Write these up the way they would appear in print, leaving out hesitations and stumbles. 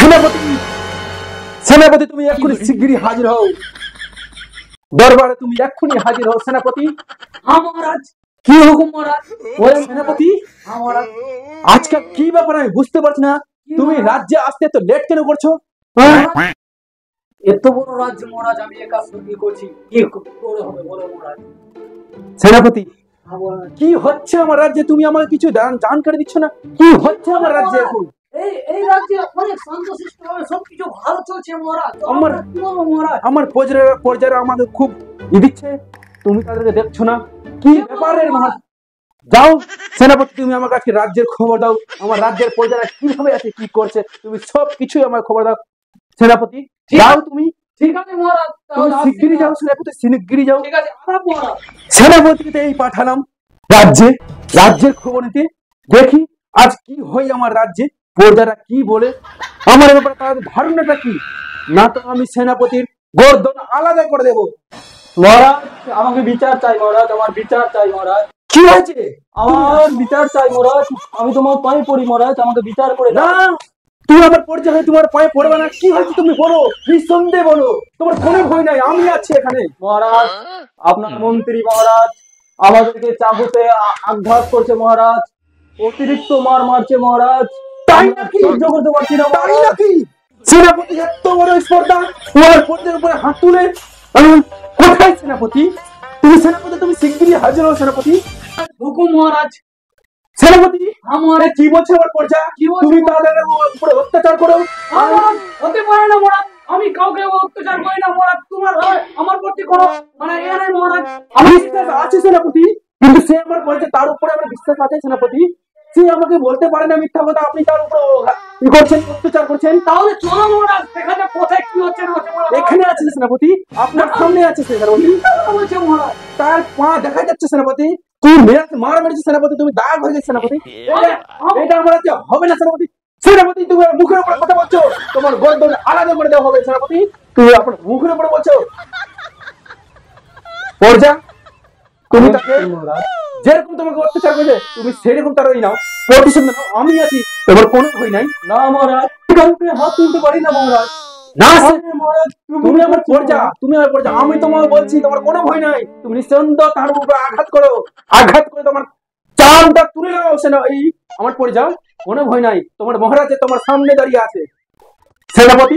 সেনাপতি সেনাপতি তুমি এক্ষুনি শিগগিরই হাজির হও, দরবারে তুমি এক্ষুনি হাজির হও সেনাপতি। হ্যাঁ মহারাজ। কি হুকুম মহারাজ? ওরে সেনাপতি, হ্যাঁ মহারাজ। আজকাল কি ব্যাপার আমি বুঝতে পারছি না, তুমি রাজ্যে আসতে এত লেট কেন করছো? এত বড় রাজ্য মহারাজ, আমি একা সঙ্গী করছি, কি করে হবে বলো মহারাজ? সেনাপতি, হ্যাঁ মহারাজ। কি হচ্ছে আমার রাজ্যে? তুমি আমাকে কিছু জানকারি দিচ্ছ না, কি হচ্ছে আমার রাজ্যে এখন? এই রাজ্যে অনেক শান্তশিষ্ট ভাবে সবকিছু ভালো চলছে মহারাজ। আমার কি বলবো মহারাজ? আমার পর্যায়ে আমাকে খুব দিচ্ছে, তুমি তাদেরকে দেখছো না, কি ব্যাপারের মহারাজ? যাও সেনাপতি, তুমি আমার কাছে রাজ্যের খবর দাও, আমার রাজ্যের প্রজারা কিভাবে আছে, কি করছে, তুমি সব কিছুই আমার খবর দাও সেনাপতি। যাও তুমি, ঠিক আছে মহারাজ, তুমি শিগগিরই যাও সেনাপতি, শিগগিরই যাও। ঠিক আছে মহারাজ। সেনাপতিকে এই পাঠালাম রাজ্যের খবর নিতে, দেখি আজ কি হয় আমার রাজ্যে, প্রজারা কি বলে, আমার ব্যাপারে তাদের ধারণাটা কি, না তো আমি সেনাপতির গর্দন আলাদা করে দেবো। মহারাজ আমাকে বিচার চাই মহারাজ, আমার বিচার চাই মহারাজ। কি হয়েছে? আমার বিচার চাই মহারাজ, আমি তোমার পায়ে পড়ি মহারাজ, আমাকে বিচার করে না, দাও। তুমি আমার পরিচয় হয়ে তোমার পায়ে পড়বে না, কি হয়েছে তুমি বলো, নিঃসন্দেহে বলো, তোমার কোনো ভয় নাই, আমি আছি এখানে। মহারাজ আপনার মন্ত্রী মহারাজ আমাদেরকে চাবুকে আঘাত করছে মহারাজ, অতিরিক্ত মার মারছে মহারাজ, তাই নাকি? সহ্য করতে পারছি না তাই মহারাজ। নাকি? সেনাপতি এত বড় স্পর্ধা, তোমার পর্যায়ের উপরে হাত তুলে, কোথায় সেনাপতি? তুমি শিগগিরই হাজির হও সেনাপতি। হুকুম মহারাজ। সেনাপতি, আমার কি বলছে আমার পর্যা? কি বলছে? তুমি তাদের উপরে অত্যাচার করো? হতে পারে না মহারাজ, আমি কাউকে অত্যাচার করি না মহারাজ, তোমার আমার প্রতি কোনো মানে এ নাই মহারাজ। আমি বিশ্বাস আছে সেনাপতি, কিন্তু সে আমার বলছে, তার উপরে আমার বিশ্বাস আছে সেনাপতি, সে আমাকে বলতে পারে না মিথ্যা কথা, আপনি তার উপরে কি করছেন, অত্যাচার করছেন। তাহলে চলো মহারাজ, দেখা যাক কোথায় কি হচ্ছে না হচ্ছে মহারাজ। এখানে আছে সেনাপতি, আপনার সামনে আছে সেনাপতি, বলছে মহারাজ। তার পা দেখা যাচ্ছে সেনাপতি, মার মেরেছে সেনাপতি, তুমি দাগ হয়ে গেছে সেনাপতি, এটা আমার হাতে হবে না সেনাপতি। সেনাপতি, তুমি আমার মুখের উপরে কথা বলছো, তোমার গর্দন আলাদা করে দেওয়া হবে সেনাপতি, তুমি আপনার মুখের উপরে বলছো। পর্যা, তুমি তাকে যেরকম তোমাকে অত্যাচার করেছে, তুমি সেরকম তার ওই নাও, প্রতিশোধ নাও, আমি আছি, তোমার কোনো ভয় নাই। না মহারাজ, কাউকে হাত তুলতে পারি না মহারাজ। না মহারাজ তুমি আমার পর্যা, আমি তোমাকে বলছি, তোমার কোনো ভয় নাই, তুমি নিঃসন্দেহে তার উপরে আঘাত করে তোমার চামটা তুলে নাও, সেনা এই আমার পর্যা, কোনো ভয় নাই, তোমার মহারাজ তোমার সামনে দাঁড়িয়ে আছে সেনাপতি।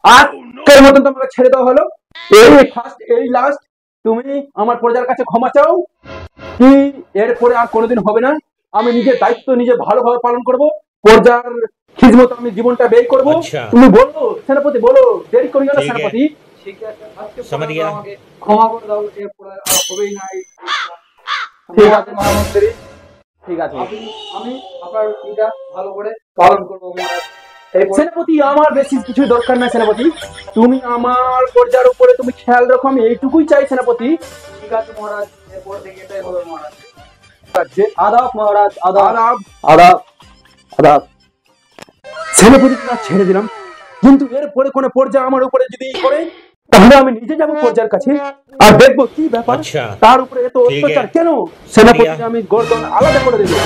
আজকের মতন তোমাকে ছেড়ে দেওয়া হলো, এই ফার্স্ট এই লাস্ট, তুমি আমার প্রজার কাছে ক্ষমা চাও, কি এরপরে আর কোনোদিন হবে না, আমি নিজের দায়িত্ব নিজে ভালোভাবে পালন করব, প্রজার খিদমত আমি জীবনটা ব্যয় করবো। তুমি বলো সেনাপতি, বলো, দেরি করিও না সেনাপতি। ঠিক আছে, আজকে আমাকে ক্ষমা করে দাও, এরপরে আর হবেই না এই জিনিসটা। ঠিক আছে মহামন্ত্রী, ঠিক আছে, আমি আপনার এটা ভালো করে পালন করবো মহারাজ। সেনাপতি আমার বেশি কিছু দরকার নাই সেনাপতি, তুমি আমার পর্যার উপরে তুমি খেয়াল রাখো, আমি এইটুকুই চাই সেনাপতি। ঠিক আছে মহারাজ, এরপর থেকে এটাই হবে মহারাজ। আদাব মহারাজ, আদাব আদাব আদাব আদাব। সেনাপতি ছেড়ে দিলাম, কিন্তু এরপরে কোনো পর্যা আমার উপরে যদি করে, তাহলে আমি নিজে যাবো পর্যার কাছে, আর দেখবো কি ব্যাপার, তার উপরে এত অত্যাচার কেন, সেনাপতি আমি গর্দন আলাদা করে দেবো।